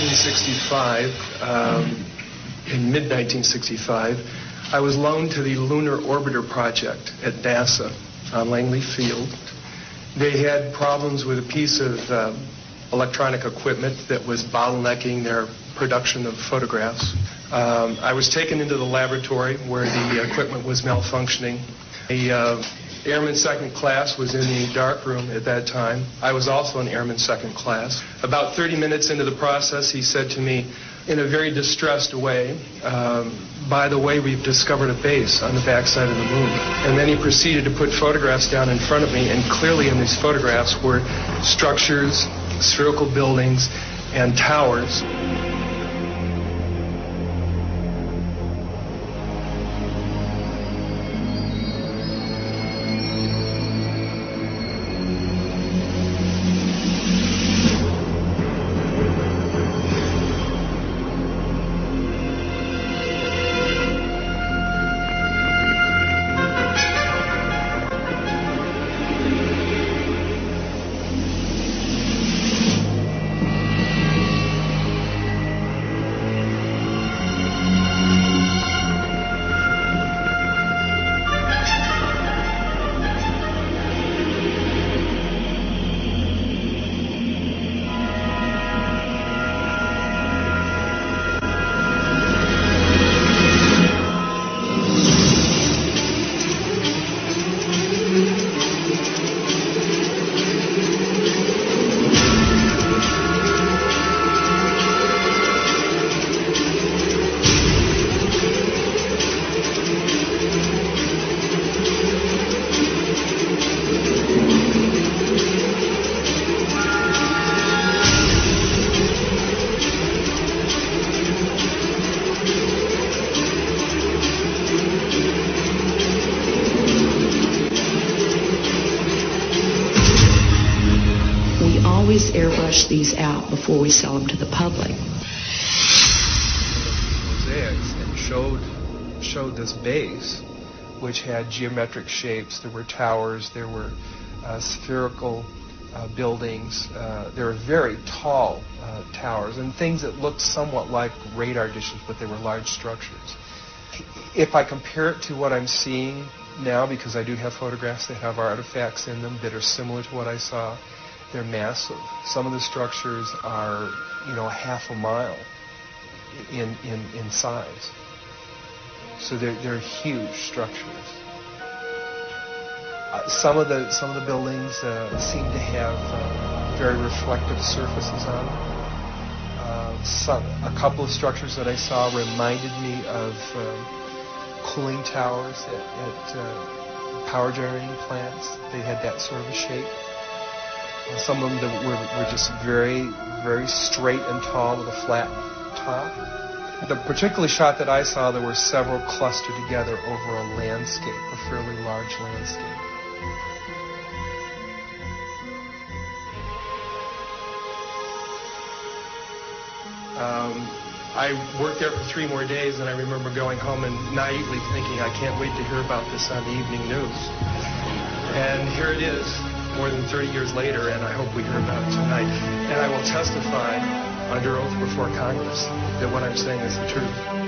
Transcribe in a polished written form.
1965, in mid-1965, I was loaned to the Lunar Orbiter Project at NASA on Langley Field. They had problems with a piece of electronic equipment that was bottlenecking their production of photographs. I was taken into the laboratory where the equipment was malfunctioning. The Airman Second Class was in the darkroom at that time. I was also an Airman Second Class. About 30 minutes into the process, he said to me in a very distressed way, by the way, we've discovered a base on the backside of the moon. And then he proceeded to put photographs down in front of me, and clearly in these photographs were structures, spherical buildings, and towers. Airbrush these out before we sell them to the public. Mosaics and showed this base, which had geometric shapes. There were towers. There were spherical buildings. There were very tall towers and things that looked somewhat like radar dishes, but they were large structures. If I compare it to what I'm seeing now, because I do have photographs that have artifacts in them that are similar to what I saw, they're massive. Some of the structures are, half a mile in size. So they're huge structures. Some of the buildings seem to have very reflective surfaces on them. A couple of structures that I saw reminded me of cooling towers at power generating plants. They had that sort of a shape. Some of them were just very, very straight and tall with a flat top. The particular shot that I saw, there were several clustered together over a landscape, a fairly large landscape. I worked there for 3 more days, and I remember going home and naively thinking, I can't wait to hear about this on the evening news. And here it is, more than 30 years later, and I hope we hear about it tonight. And I will testify under oath before Congress that what I'm saying is the truth.